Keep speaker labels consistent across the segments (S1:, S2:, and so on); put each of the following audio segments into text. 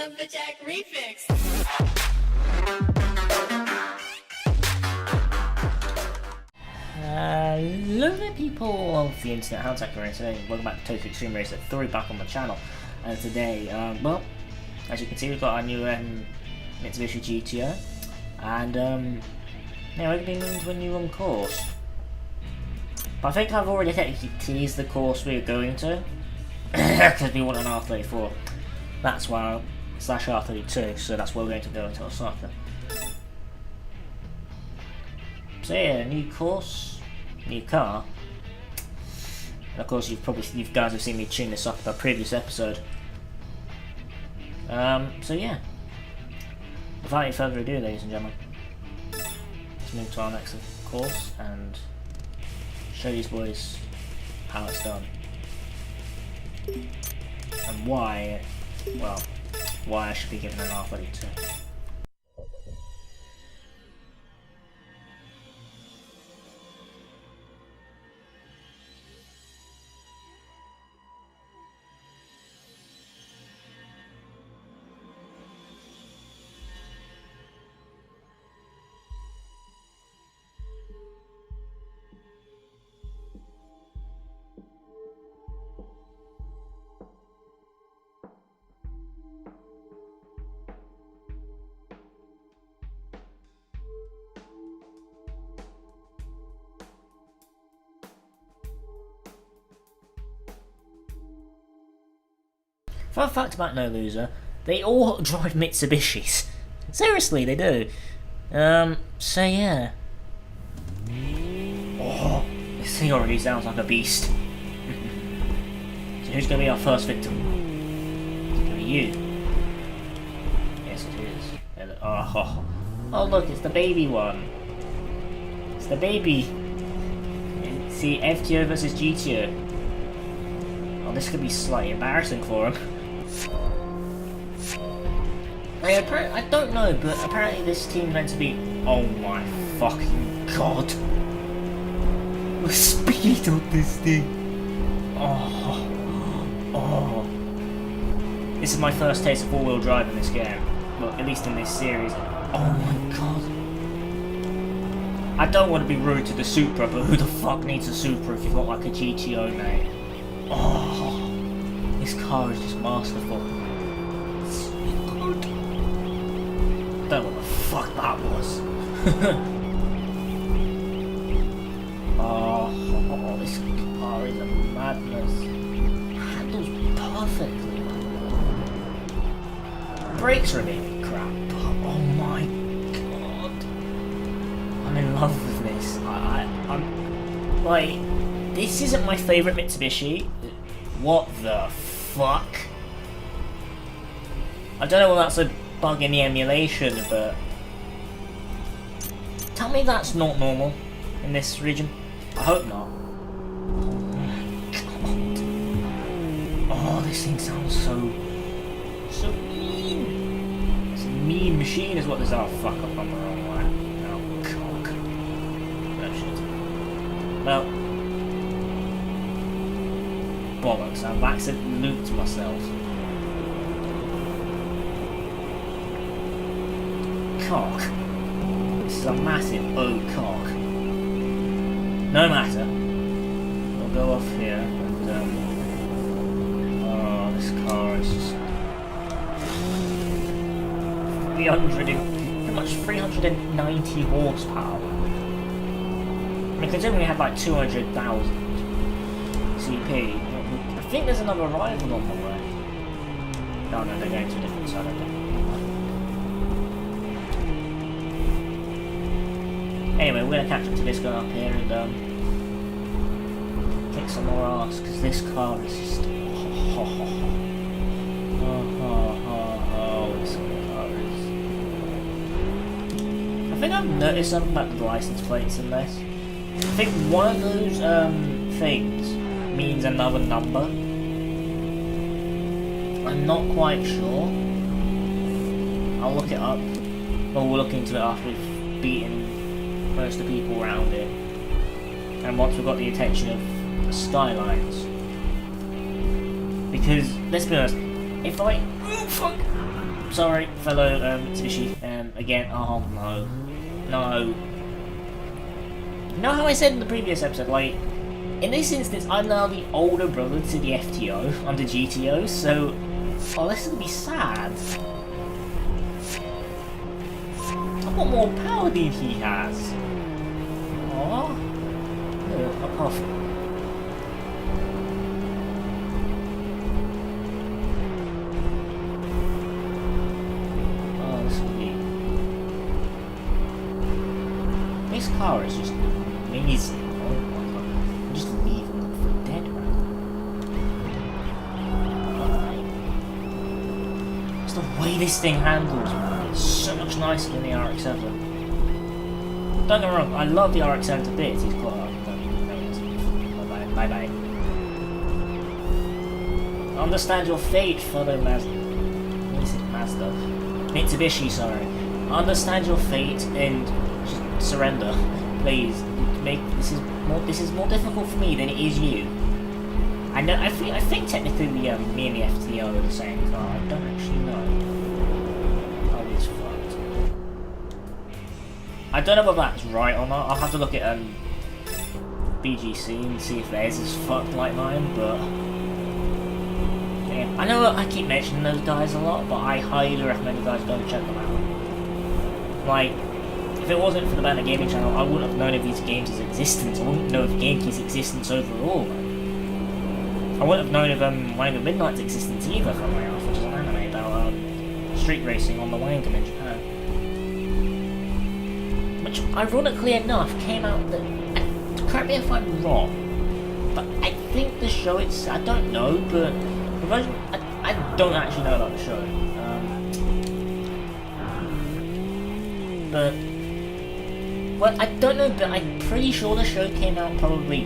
S1: Lumberjack Remix.
S2: Hello there people of the internet, how's that going today? Welcome back to Xtreme Racer 3 back on my channel. And today, well, as you can see we've got our new Mitsubishi GTO. And yeah, we're going to be moving to a new course. But I think I've already technically teased the course we're going to. Because we want an R34. That's why, slash R32, so that's where we're going to go until Osaka. So yeah, new course, new car. And of course, you guys have seen me tune this up in a previous episode. So yeah, without any further ado, ladies and gentlemen, let's move to our next course and show these boys how it's done and why, well, why I should be given an R32. Fun fact about No Loser, they all drive Mitsubishis. Seriously, they do. So yeah. Oh, this thing already sounds like a beast. So who's going to be our first victim? It's going to be you. Yes, it is. Oh, look, it's the baby one. It's the baby. See, FTO versus GTO. Oh, this could be slightly embarrassing for him. I don't know, but apparently this team's meant to be... Oh my fucking god. The speed of this thing. Oh. This is my first taste of four-wheel drive in this game. Well, at least in this series. Oh my god. I don't want to be rude to the Supra, but who the fuck needs a Supra if you've got like a GTO, mate? Oh. This car is just masterful. I don't know what the fuck that was. oh, this car is a madness. Handles perfectly. Brakes are a bit crap, but oh my god. I'm in love with this. I'm like, this isn't my favourite Mitsubishi. What the fuck? I don't know whether that's a bug in the emulation, but tell me that's not normal in this region. I hope not. Oh my god. Oh, this thing sounds so mean. It's a mean machine is what this. Oh fuck, I've gone the wrong way. Oh cock. Oh shit. Well, bollocks, I've accidentally looped myself. Cock. This is a massive oak cock. No matter. We'll go off here and oh, this car is just 390 horsepower. I mean, considering we had like 200,000 CP, I think there's another rival on the way. No, they're going to a different side, I think. Anyway, we're going to catch up to this guy up here and kick some more ass, because this car is just... this car is... I think I've noticed something about the license plates in this. I think one of those things means another number. I'm not quite sure. I'll look it up. Or we'll look into it after we've beaten most of the people around it, and once we've got the attention of the Skylines. Because, let's be honest, if I... Oh, fuck! sorry, fellow Mitsubishi. Again, oh no. No. You know how I said in the previous episode, like, in this instance, I'm now the older brother to the FTO under GTO, so... Oh, this is gonna be sad. I've got more power than he has. Aww. Oh, a puff. Oh, this will be... This car is just amazing. Oh my god. I'm just leaving them for dead, man. It's the way this thing handles, man. It's so much nicer than the RX-7. Don't get me wrong, I love the RX-7 to bits. He's quite bye bye. Understand your fate, fellow Mazda. Mitsubishi, sorry. Understand your fate and just surrender, please. This is more difficult for me than it is you. I know. I think technically me and the FTO are the same car. I don't actually know. Oh, it's fucked. I don't know whether that's right or not. I'll have to look at BGC and see if theirs is fucked like mine, but yeah. I know I keep mentioning those guys a lot, but I highly recommend you guys go and check them out. Like, if it wasn't for the Banner Gaming channel, I wouldn't have known of these games' existence. I wouldn't know of GameKey's existence overall. I wouldn't have known of Wang of Midnight's existence either, funnily enough, which is an anime about street racing on the Wang in Japan. Which, ironically enough, came out correct me if I'm wrong, but I think the show I don't know, but I don't actually know about the show. But well, I don't know, but I'm pretty sure the show came out probably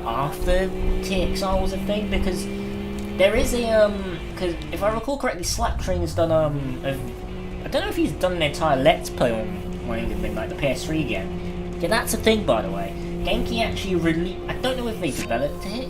S2: after TXR was a thing, because there is a because if I recall correctly, Slaptrain's done I don't know if he's done an entire Let's Play on Wang of Midnight, the PS3 game. Yeah, that's a thing, by the way. GameKey actually released... I don't know if they developed it.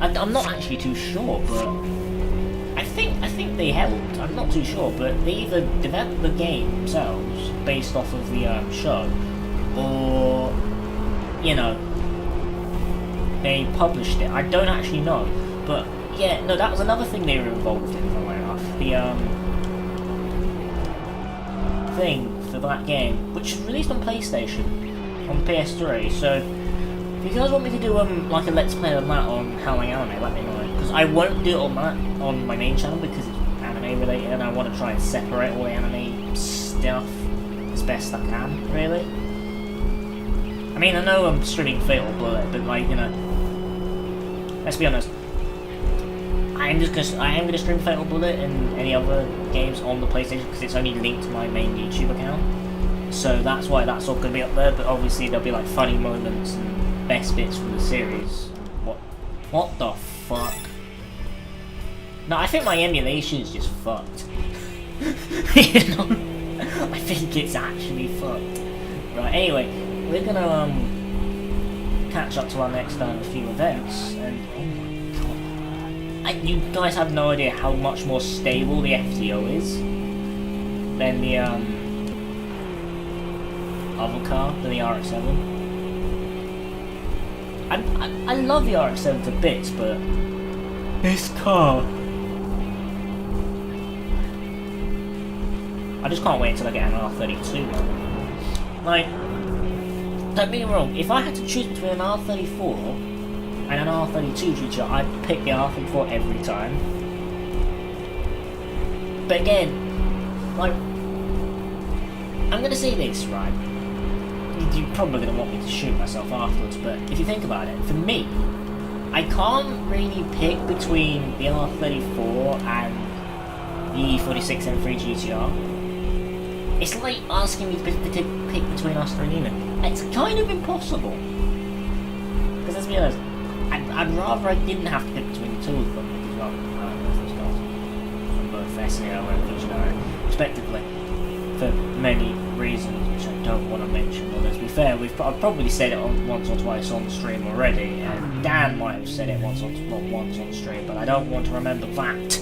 S2: I'm not actually too sure, but... I think they helped. I'm not too sure, but they either developed the game themselves, based off of the show, or... You know... They published it. I don't actually know. But, yeah, no, that was another thing they were involved in, funnily enough. The, thing for that game, which was released on PlayStation. On PS3, so if you guys want me to do like a let's play on that on Howling Anime, let me know, because I won't do it on that on my main channel because it's anime related and I want to try and separate all the anime stuff as best I can, really. I mean, I know I'm streaming Fatal Bullet, but like, you know, let's be honest, I am gonna stream Fatal Bullet and any other games on the PlayStation because it's only linked to my main YouTube account. So that's why that's all going to be up there, but obviously there'll be like funny moments and best bits from the series. What the fuck? No, I think my emulation's just fucked. You know? I think it's actually fucked. Right, anyway, we're gonna catch up to our next few events, and oh my god. You guys have no idea how much more stable the FTO is than the other car, than the RX-7. I love the RX-7 to bits, but this car, I just can't wait until I get an R32 one. Like, don't get me wrong, if I had to choose between an R34 and an R32 GTR, I'd pick the R34 every time. But again, like, I'm gonna say this, right? You're probably going to want me to shoot myself afterwards, but if you think about it, for me, I can't really pick between the R34 and the E46 M3 GTR. It's like asking me to pick between Astra and Nina. It's kind of impossible. Because let's be honest, I'd rather I didn't have to pick between the two of them, because, well, I don't know if those guys from both SNL and Visionary, respectively, for many reasons which I don't want to mention. Well, let's be fair, I've probably said it once or twice on the stream already, and Dan might have said it once on the stream, but I don't want to remember that,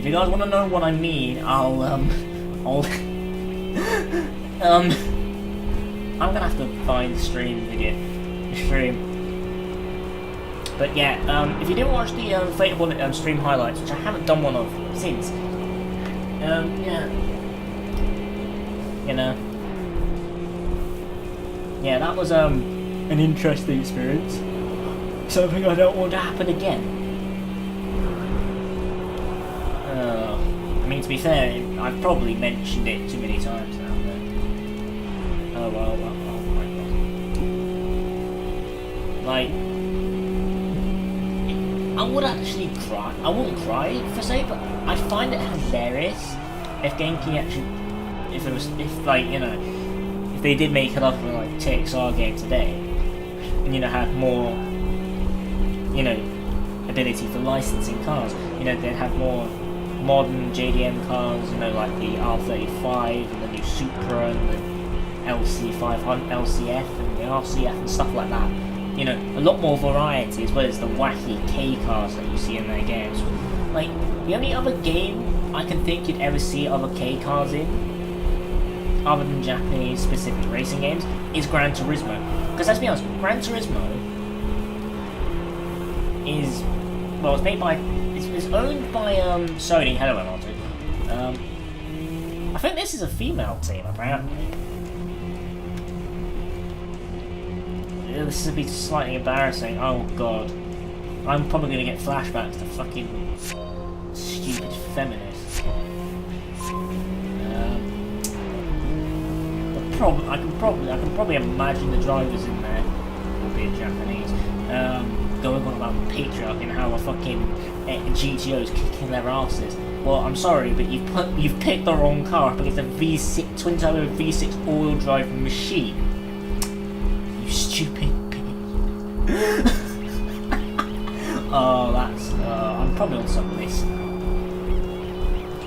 S2: If you guys want to know what I mean, I'll I'm gonna have to find the stream video. But yeah, if you didn't watch the Fatal Bullet stream highlights, which I haven't done one of since, yeah, you know, yeah, that was an interesting experience. Something I don't want to happen again. I mean, to be fair, I've probably mentioned it too many times now. But oh well, oh my god, like. I would actually cry. I wouldn't cry per se, but I find it hilarious if Genki actually, if like, you know, if they did make it up in like TXR game today, and you know had more, you know, ability for licensing cars. You know, they'd have more modern JDM cars. You know, like the R35 and the new Supra and the LC500, LCF and the RCF and stuff like that. You know, a lot more variety as well as the wacky K cars that you see in their games. Like, the only other game I can think you'd ever see other K cars in, other than Japanese specific racing games, is Gran Turismo. Because let's be honest, Gran Turismo is, well, it's made by, it's owned by Sony. Hello, MR2. I think this is a female team, apparently. This would be slightly embarrassing. Oh god. I'm probably gonna get flashbacks to fucking stupid feminists. I can probably imagine the drivers in there, albeit Japanese, going on about patriarchy and how a fucking GTO's kicking their asses. Well, I'm sorry, but you've picked the wrong car up against a V6 twin-turbo V6 all-wheel drive machine. You stupid bitch. Oh, that's... I'm probably on some list now.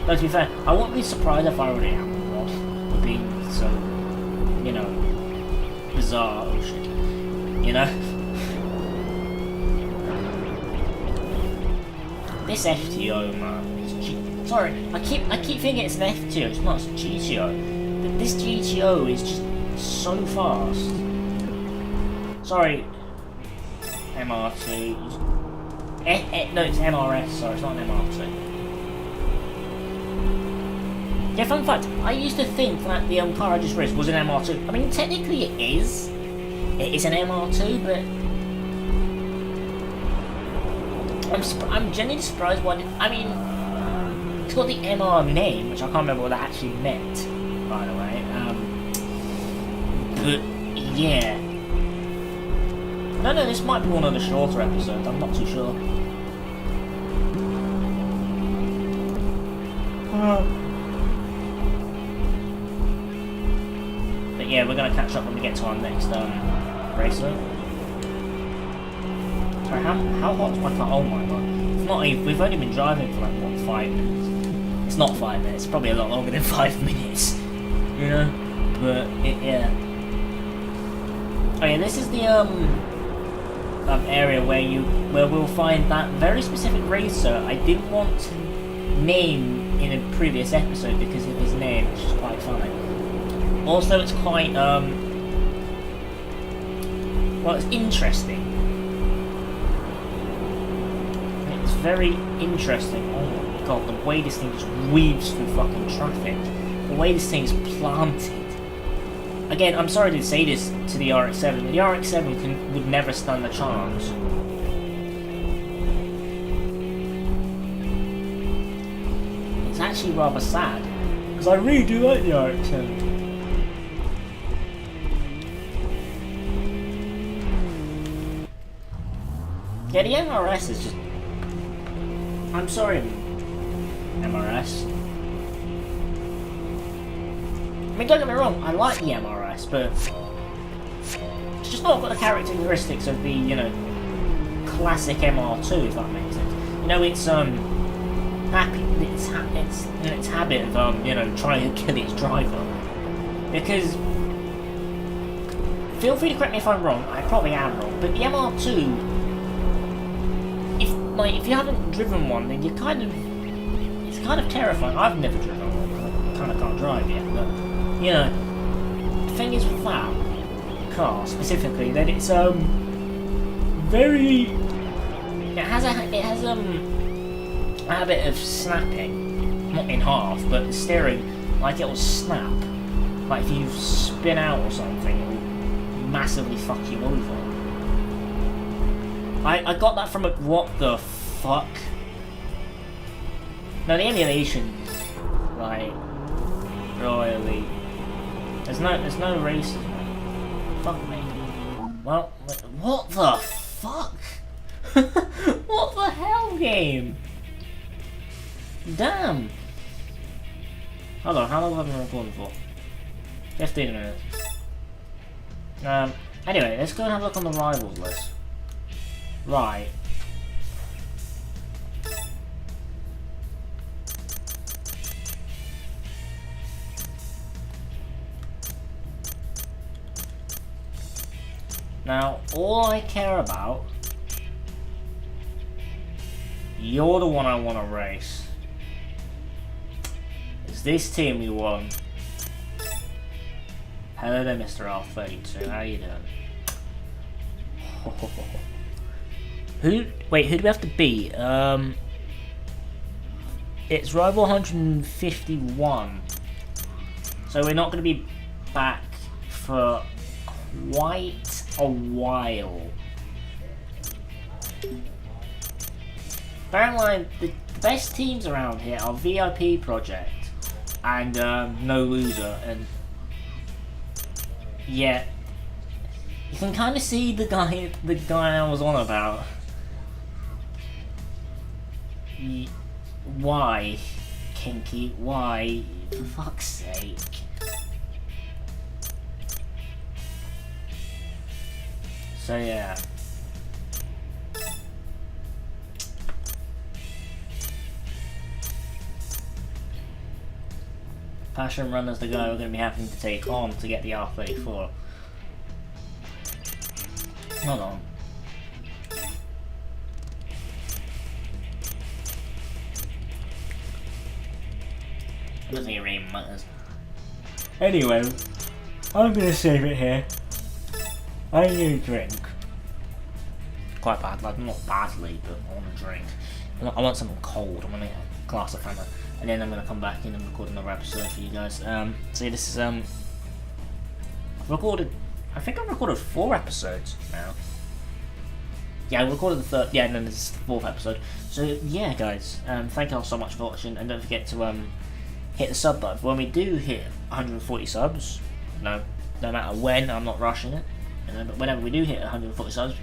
S2: But to be fair, I wouldn't be surprised if I already am, Rod, for being so, you know, bizarre. Oh shit. You know? This FTO, man. Sorry, I keep thinking it's an FTO, it's not, it's a GTO. But this GTO is just so fast. Sorry, MR2. No, it's MRS, sorry, it's not an MR2. Yeah, fun fact, I used to think that the car I just raced was an MR2. I mean, technically it is. It is an MR2, but I'm genuinely surprised why. I mean, it's got the MR name, which I can't remember what that actually meant, by the way. But yeah. No, this might be one of the shorter episodes, I'm not too sure. But yeah, we're going to catch up when we get to our next racer. Sorry, how hot's my car? Oh my god. It's not even, we've only been driving for like, what, 5 minutes? It's not 5 minutes, it's probably a lot longer than 5 minutes. You know? But, yeah. Oh yeah, this is the, area where we'll find that very specific racer I didn't want to name in a previous episode because of his name, which is quite funny. Also, it's quite well, it's interesting. It's very interesting. Oh my god, the way this thing just weaves through fucking traffic, the way this thing's planted. Again, I'm sorry to say this to the RX-7, but the RX-7 would never stand a chance. It's actually rather sad, because I really do like the RX-7. Yeah, the MRS is just... I'm sorry, MRS. I mean, don't get me wrong, I like the MRS, but it's just not got the characteristics of the, you know, classic MR2, if that makes sense. You know, it's in its habit of you know, trying to kill its driver. Because feel free to correct me if I'm wrong, I probably am wrong, but the MR2, if you haven't driven one, then you kind of, It's kind of terrifying. I've never driven one. I kind of can't drive yet, but you know, the thing is with that car specifically that it's very. It has a habit of snapping, not in half, but the steering, like it will snap. Like if you spin out or something, it will massively fuck you over. I got that from a what the fuck. No, the emulation, like, royally. There's no races, man. Fuck me. Well, what the fuck? What the hell, game? Damn. Hold on, how long have I been recording for? 15 minutes. Anyway, let's go and have a look on the rivals list. Right. Now, all I care about, you're the one I want to race. It's this team you won. Hello there, Mr. R32. How you doing? Wait, who do we have to beat? It's rival 151. So we're not going to be back for quite a while. Bear in mind, the best teams around here are VIP Project and No Loser, and yeah, you can kind of see the guy I was on about. Why, Kinky? Why? For fuck's sake. So yeah. Passion Runner's the guy we're going to be having to take on to get the R34. Hold on. I don't think it really matters. Anyway, I'm going to save it here. I need a drink. Quite bad, like not badly, but I want a drink. I want something cold. I'm gonna get a glass of Fanta, and then I'm gonna come back in and record another episode for you guys. So this is I've recorded. I think I've recorded 4 episodes now. Yeah, I recorded the 3rd. Yeah, and then this is the 4th episode. So yeah, guys. Thank you all so much for watching, and don't forget to hit the sub button. When we do hit 140 subs, no matter when, I'm not rushing it. But whenever we do hit 140 subs,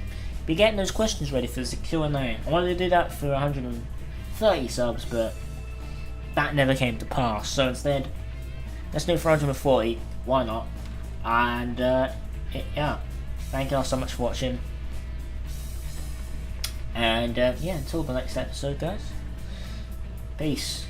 S2: be getting those questions ready for the Q&A. I wanted to do that for 130 subs, but that never came to pass. So instead, let's do it for 140. Why not? And yeah, thank you all so much for watching. And yeah, until the next episode, guys. Peace.